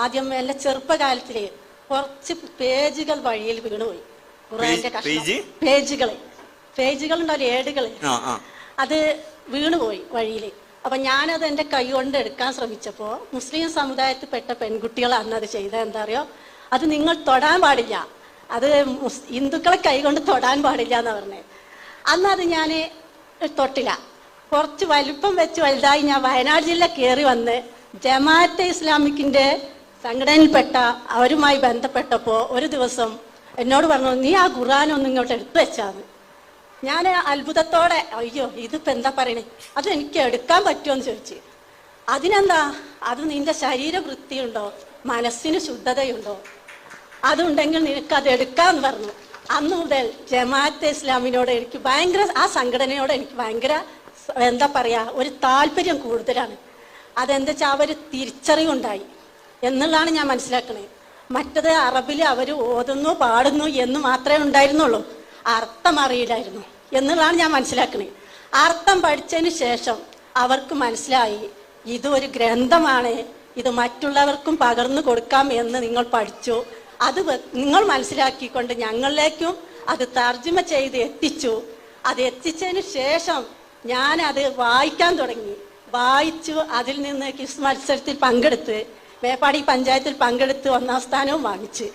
ആദ്യം എൻ്റെ ചെറുപ്പകാലത്തിൽ കുറച്ച് പേജുകൾ വഴിയിൽ വീണുപോയി. ഖുർആന്റെ പേജുകൾ ഉണ്ടാവില്ല, ഏടുകൾ, അത് വീണുപോയി വഴിയിൽ. അപ്പം ഞാനത് എൻ്റെ കൈ കൊണ്ട് എടുക്കാൻ ശ്രമിച്ചപ്പോൾ മുസ്ലിം സമുദായത്തിൽപ്പെട്ട പെൺകുട്ടികളാണ് അത് ചെയ്തത്. എന്താ അറിയോ, അത് നിങ്ങൾ തൊടാൻ പാടില്ല, അത് ഹിന്ദുക്കളെ കൈ കൊണ്ട് തൊടാൻ പാടില്ല എന്നാണ് പറഞ്ഞത്. അന്ന് അത് ഞാൻ തൊട്ടില്ല. കുറച്ച് വലിപ്പം വെച്ച് വലുതായി ഞാൻ വയനാട് ജില്ല കയറി വന്ന് ജമാഅത്തെ ഇസ്ലാമിക്കിൻ്റെ സംഘടനയിൽപ്പെട്ട അവരുമായി ബന്ധപ്പെട്ടപ്പോൾ ഒരു ദിവസം എന്നോട് പറഞ്ഞു, നീ ആ ഖുർആനൊന്നും ഇങ്ങോട്ട് എടുത്തു വെച്ചാന്ന്. ഞാൻ അത്ഭുതത്തോടെ, അയ്യോ ഇതിപ്പോൾ എന്താ പറയണേ, അത് എനിക്ക് എടുക്കാൻ പറ്റുമോ എന്ന് ചോദിച്ചു. അതിനെന്താ, അത് നിന്റെ ശരീരവൃത്തിയുണ്ടോ, മനസ്സിന് ശുദ്ധതയുണ്ടോ, അതുണ്ടെങ്കിൽ നിനക്കത് എടുക്കാമെന്ന് പറഞ്ഞു. അന്ന് മുതൽ ജമാഅത്തെ ഇസ്ലാമിനോട് എനിക്ക് ഭയങ്കര, ആ സംഘടനയോട് എനിക്ക് ഭയങ്കര എന്താ പറയുക, ഒരു താല്പര്യം കൂടുതലാണ്. അതെന്താ വെച്ചാൽ അവർ തിരിച്ചറിവുണ്ടായി എന്നുള്ളതാണ് ഞാൻ മനസ്സിലാക്കണേ. മറ്റത് അറബിൽ അവർ ഓതുന്നു പാടുന്നു എന്ന് മാത്രമേ ഉണ്ടായിരുന്നുള്ളൂ, അർത്ഥം അറിയില്ലായിരുന്നു എന്നുള്ളതാണ് ഞാൻ മനസ്സിലാക്കണേ. അർത്ഥം പഠിച്ചതിന് ശേഷം അവർക്ക് മനസ്സിലായി ഇതൊരു ഗ്രന്ഥമാണ്, ഇത് മറ്റുള്ളവർക്കും പകർന്നു കൊടുക്കാം എന്ന് നിങ്ങൾ പഠിച്ചു. അത് നിങ്ങൾ മനസ്സിലാക്കിക്കൊണ്ട് ഞങ്ങളിലേക്കും അത് തർജ്ജമ ചെയ്ത് എത്തിച്ചു. അത് എത്തിച്ചതിന് ശേഷം ഞാനത് വായിക്കാൻ തുടങ്ങി. വായിച്ചു, അതിൽ നിന്ന് ക്വിസ് മത്സരത്തിൽ പങ്കെടുത്ത് മേപ്പാടി പഞ്ചായത്തിൽ പങ്കെടുത്ത് 1ാം സ്ഥാനവും വാങ്ങിച്ച്.